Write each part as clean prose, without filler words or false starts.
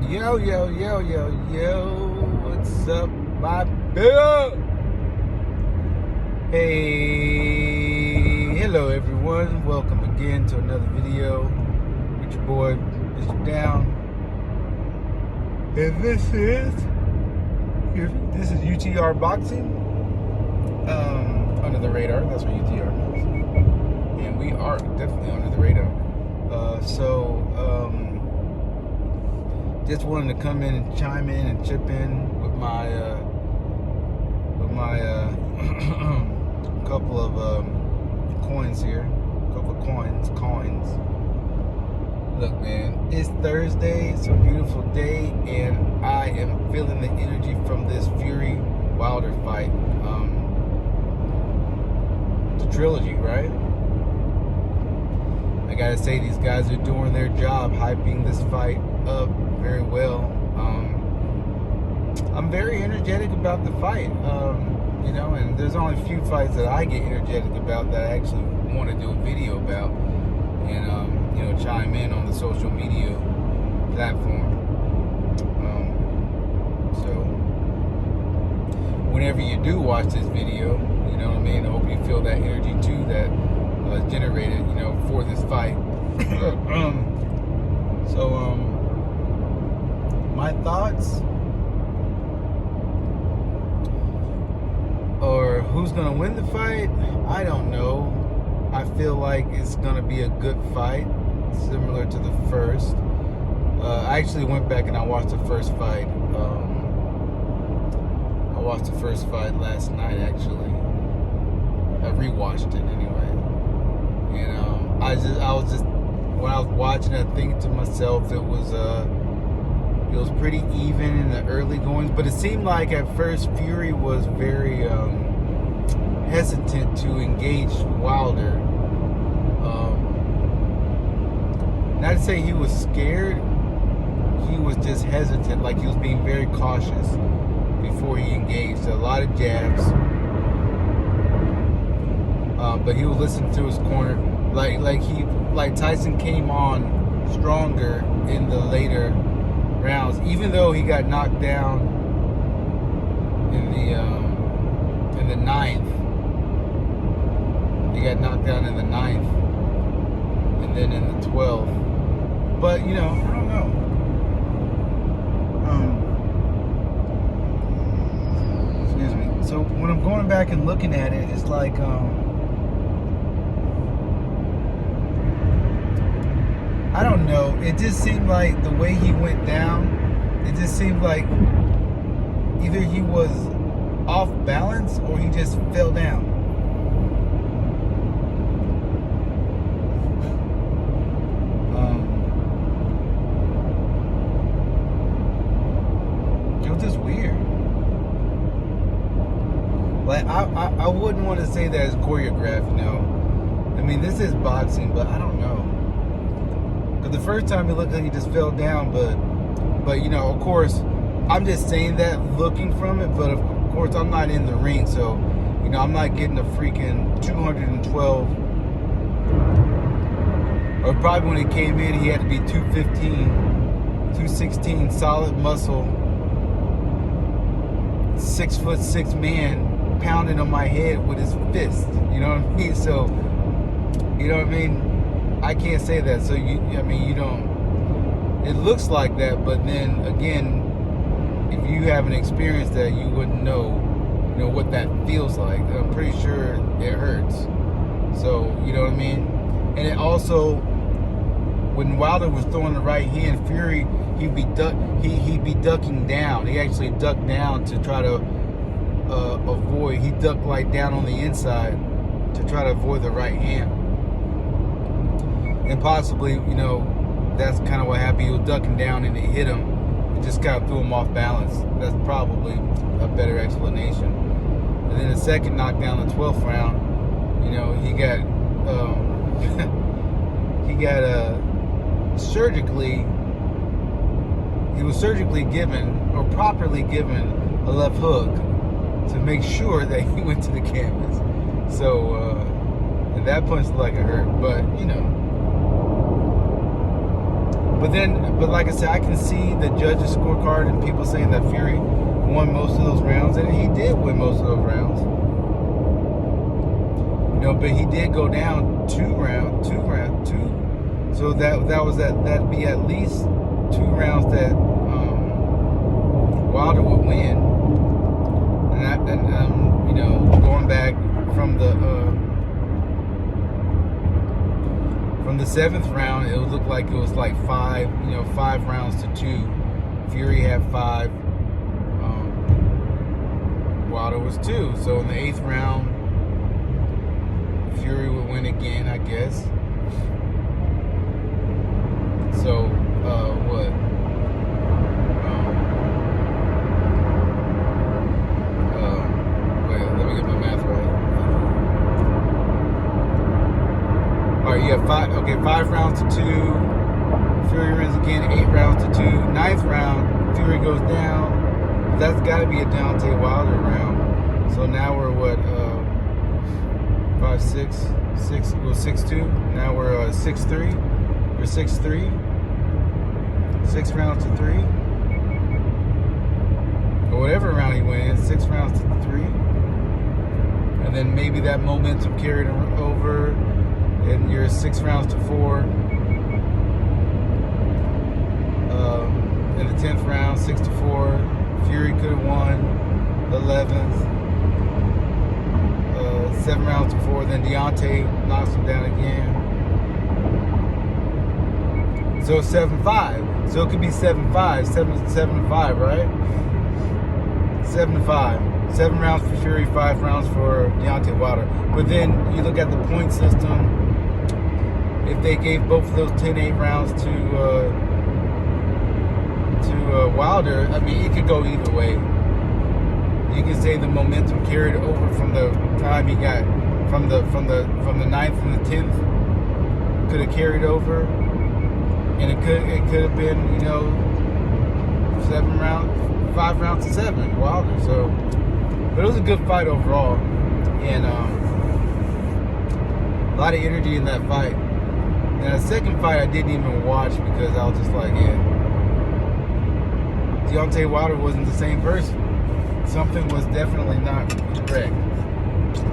Yo, yo, yo, yo, yo, what's up, my bill? Hey, hello everyone, welcome again to another video with your boy, Mr. Down. And this is UTR Boxing, under the radar, that's what UTR means. And we are definitely under the radar. Just wanted to come in and chime in and chip in with my couple of coins here, coins. Look, man, it's Thursday. It's a beautiful day, and I am feeling the energy from this Fury Wilder fight. The Trilogy, right? I gotta say, these guys are doing their job, hyping this fight up very well. I'm very energetic about the fight, and there's only a few fights that I get energetic about that I actually want to do a video about and chime in on the social media platform. So whenever you do watch this video, you know what I mean, I hope you feel that energy too that is generated, for this fight. My thoughts, or who's gonna win the fight, I don't know. I feel like it's gonna be a good fight, similar to the first. I actually went back and I watched the first fight. I watched the first fight last night, actually. I rewatched it anyway. And when I was watching it, thinking to myself, it was pretty even in the early goings, but it seemed like at first Fury was very hesitant to engage Wilder. Not to say he was scared, he was just hesitant, like he was being very cautious before he engaged. A lot of jabs, but he would listen to his corner. Like Tyson came on stronger in the later rounds, even though he got knocked down in the ninth. He got knocked down in the ninth, and then in the 12th. But I don't know. Excuse me. So when I'm going back and looking at it, it's like I don't know. It just seemed like the way he went down, it just seemed like either he was off balance or he just fell down. It was just weird. Like, I wouldn't want to say that it's choreographed, I mean, this is boxing, but I don't know. The first time it looked like he just fell down, but of course, I'm just saying that looking from it, but of course I'm not in the ring, so I'm not getting a freaking 212, or probably when he came in he had to be 215, 216, solid muscle, 6'6" man pounding on my head with his fist, you know what I mean? So, you know what I mean? I can't say that, so you don't, it looks like that, but then again, if you haven't experienced that, you wouldn't know, what that feels like. I'm pretty sure it hurts. So, you know what I mean? And it also, when Wilder was throwing the right hand, Fury, he'd be ducking down. He actually ducked down to try to avoid, he ducked like down on the inside to try to avoid the right hand. And possibly, that's kind of what happened. He was ducking down and it hit him. It just kind of threw him off balance. That's probably a better explanation. And then the second knockdown, the 12th round, he got surgically given, or properly given, a left hook to make sure that he went to the canvas. So, and that punch looked like it hurt, but But like I said, I can see the judges' scorecard and people saying that Fury won most of those rounds, and he did win most of those rounds. You know, but he did go down two. So that'd be at least 2 rounds that Wilder would win. And you know, going back from the 7th round, it would look like it was like 5 rounds to 2. Fury had 5. Wilder was 2. So in the 8th round, Fury would win again, I guess. So what? Wait, let me get my math right. All right, you have 5 rounds to 2. Fury wins again, 8 rounds to 2. 9th round, Fury goes down. That's got to be a Deontay Wilder round. So now we're what? 5, 6, 6-2. Now we're 6-3. We're 6-3. 6 rounds to 3. Or whatever round he wins, 6 rounds to 3. And then maybe that momentum carried over, and you're 6 rounds to 4. In the 10th round, 6-4. Fury could have won the 11th. 7 rounds to 4. Then Deontay knocks him down again. So 7-5. So it could be 7-5, 7-5, right? 7-5. 7 rounds for Fury, 5 rounds for Deontay Wilder. But then you look at the point system. If they gave both of those 10-8 rounds to Wilder, I mean, it could go either way. You can say the momentum carried over from the time he got from the 9th and the 10th could have carried over. And it could have been, you know, 5 rounds to 7, Wilder. So, but it was a good fight overall, and a lot of energy in that fight. And the second fight I didn't even watch because I was just like, yeah, Deontay Wilder wasn't the same person. Something was definitely not correct,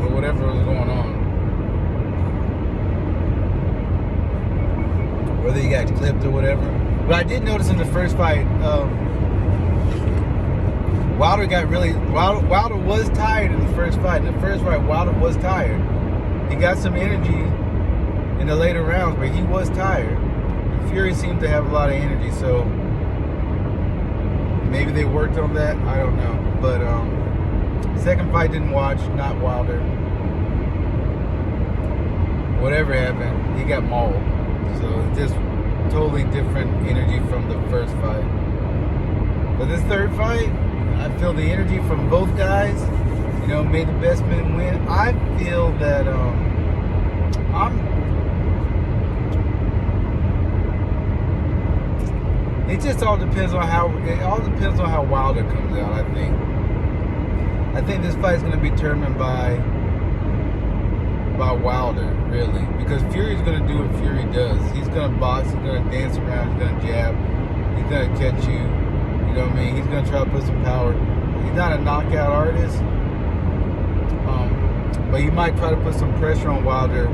or whatever was going on. Whether he got clipped or whatever. But I did notice in the first fight, Wilder was tired in the first fight. In the first fight, Wilder was tired. He got some energy in the later rounds, but he was tired. And Fury seemed to have a lot of energy, so maybe they worked on that. I don't know. But second fight didn't watch, not Wilder. Whatever happened, he got mauled. So it's just totally different energy from the first fight. But this third fight, I feel the energy from both guys, you know, made the best men win. I feel that it just all depends on how Wilder comes out, I think. I think this fight's gonna be determined by Wilder, really, because Fury's gonna do what Fury does. He's gonna box, he's gonna dance around, he's gonna jab, he's gonna catch you. You know what I mean? He's gonna try to put some power. He's not a knockout artist, but he might try to put some pressure on Wilder,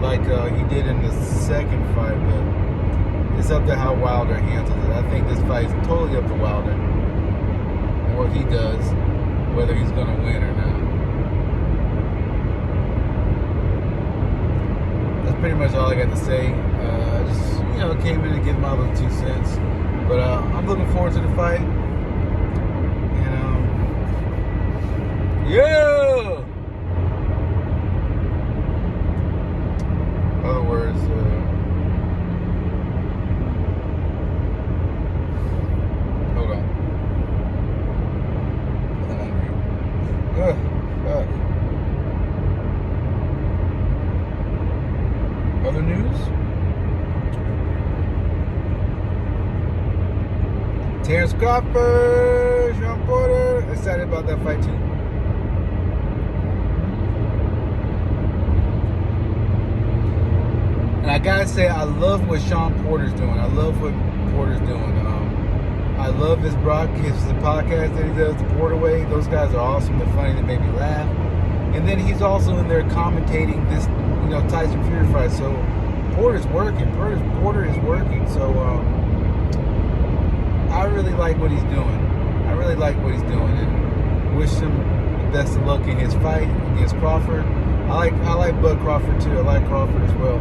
like he did in the second fight. But it's up to how Wilder handles it. I think this fight is totally up to Wilder and what he does, whether he's gonna win or not. That's pretty much all I got to say. I just, you know, came in to give my little 2 cents. But I'm looking forward to the fight. And, yeah! In other words, hold on. I'm hungry. Fuck. Other news? Terrence Crawford, Sean Porter. Excited about that fight too. And I gotta say, I love what Sean Porter's doing. I love what Porter's doing. I love his broadcast, the podcast that he does, the Porter Way. Those guys are awesome. They're funny. They make me laugh. And then he's also in there commentating this, Tyson Fury fight. So Porter's working. Porter is working. So I really like what he's doing. And wish him the best of luck in his fight against Crawford. I like Bud Crawford too. I like Crawford as well.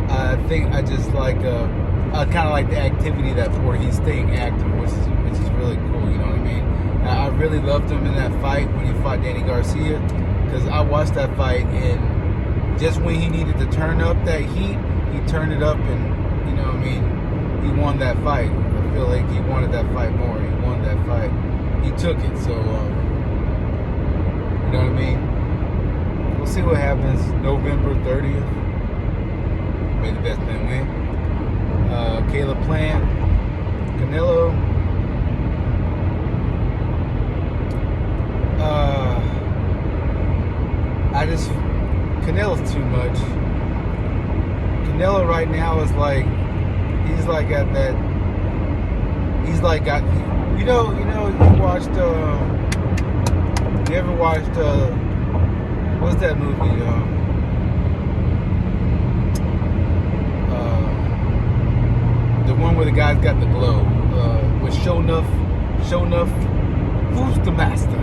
I think I just like I kind of like the activity that Porter, he's staying active, which is really cool. You know what I mean? I really loved him in that fight when he fought Danny Garcia, because I watched that fight, and just when he needed to turn up that heat, he turned it up, and he won that fight. I feel like he wanted that fight more. He won that fight. He took it. So you know what I mean? We'll see what happens November 30th. May the best man win. Caleb Plant, Canelo. Canelo's too much. Canelo right now is like, he's like at that. He's like got, you watched. You ever watched? What's that movie? The one where the guy's got the glow. With Show Enough, who's the master?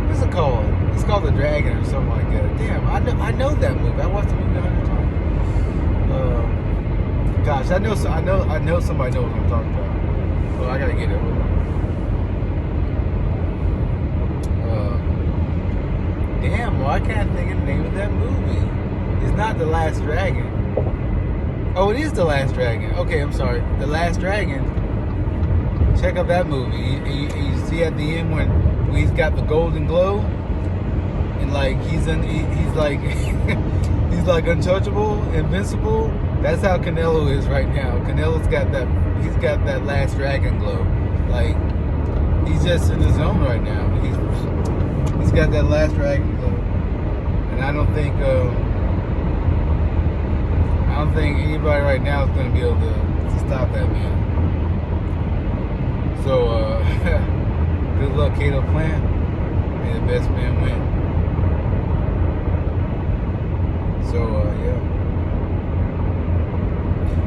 What's it called? It's called The Dragon or something like that. Damn, I know that movie. I watched the movie 100 times. Gosh, I know somebody knows what I'm talking about. Well, I gotta get it. Damn, well, I can't think of the name of that movie. It's not The Last Dragon. Oh, it is The Last Dragon. Okay, I'm sorry. The Last Dragon. Check out that movie. You see at the end when he's got the golden glow, and like he's like he's like untouchable, invincible. That's how Canelo is right now. Canelo's got that. He's got that Last Dragon glow. Like he's just in the zone right now. He's got that Last Dragon glow, and I don't think anybody right now is going to be able to stop that man. So good luck, Caleb Plant. May the best man win. So yeah.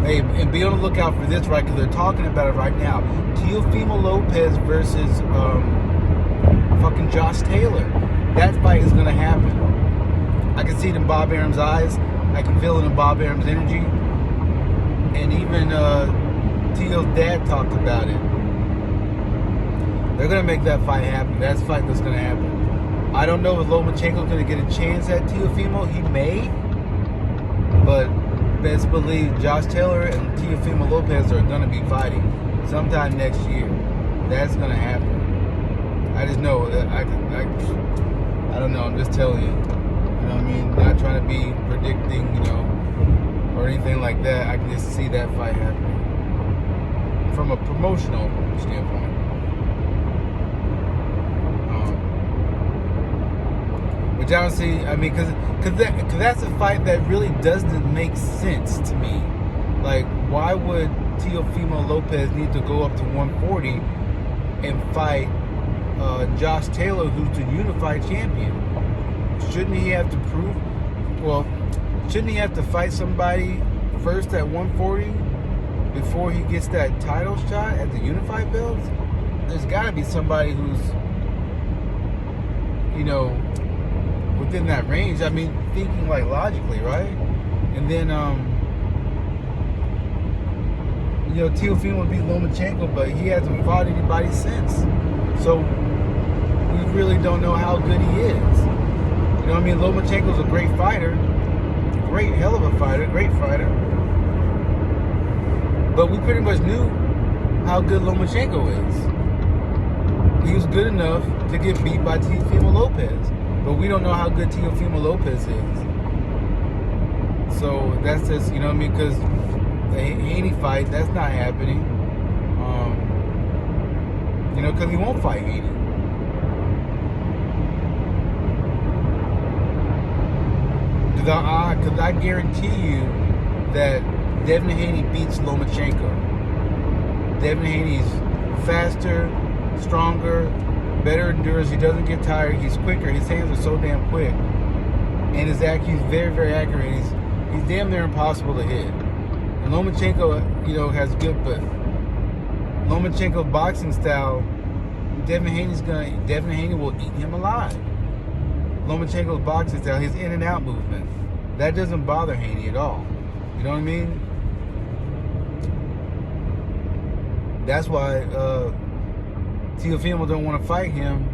Hey, and be on the lookout for this, right? Because they're talking about it right now. Teofimo Lopez versus fucking Josh Taylor. That fight is going to happen. I can see it in Bob Arum's eyes. I can feel it in Bob Arum's energy. And even Teo's dad talked about it. They're going to make that fight happen. That's the fight that's going to happen. I don't know if Lomachenko's going to get a chance at Teofimo. He may. But best believe Josh Taylor and Teofimo Lopez are going to be fighting sometime next year. That's going to happen. I just know. I don't know. I'm just telling you. You know what I mean? Not trying to be predicting, or anything like that. I can just see that fight happening from a promotional standpoint. Which I don't see. I mean, because that's a fight that really doesn't make sense to me. Like, why would Teofimo Lopez need to go up to 140 and fight Josh Taylor, who's the unified champion? Shouldn't he have to prove? Well, shouldn't he have to fight somebody first at 140 before he gets that title shot at the unified belts? There's got to be somebody who's, within that range. I mean, thinking like logically, right? And then, Teofimo beat Lomachenko, but he hasn't fought anybody since. So we really don't know how good he is. You know what I mean? Lomachenko's a great fighter. Great, hell of a fighter. Great fighter. But we pretty much knew how good Lomachenko is. He was good enough to get beat by Teofimo Lopez. But we don't know how good Teofimo Lopez is. So that's just, you know what I mean? Because the Haney fight, that's not happening. Because he won't fight Haney. Because I guarantee you that Devin Haney beats Lomachenko. Devin Haney's faster, stronger, better endurance. He doesn't get tired. He's quicker. His hands are so damn quick. And he's very, very accurate. He's damn near impossible to hit. And Lomachenko, has good, but Lomachenko's boxing style, Devin Haney will eat him alive. Lomachenko's boxing style, his in and out movement, that doesn't bother Haney at all. You know what I mean? That's why Teofimo don't want to fight him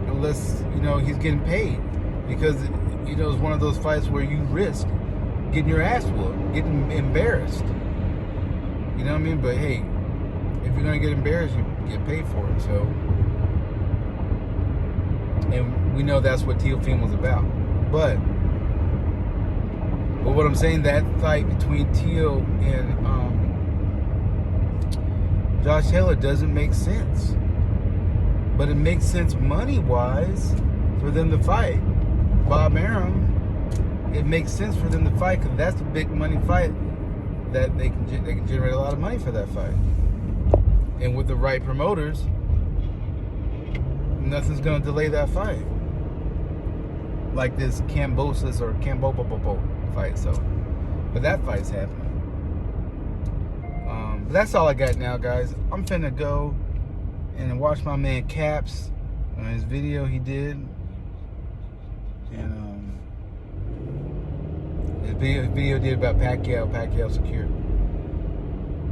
unless he's getting paid, because it's one of those fights where you risk getting your ass whooped, getting embarrassed. You know what I mean? But hey, if you're gonna get embarrassed, you get paid for it. So, and we know that's what Teofimo's about. But what I'm saying, that fight between Teo and Josh Taylor doesn't make sense. But it makes sense money-wise for them to fight. Bob Arum, it makes sense for them to fight because that's a big money fight that they can generate a lot of money for that fight. And with the right promoters, nothing's going to delay that fight. Like this Kambosos or Kambopopopo fight. So, but that fight's happening. But that's all I got now, guys. I'm finna go and watch my man Caps on his video he did. And his video did about Pacquiao secure.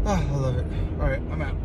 I love it. All right, I'm out.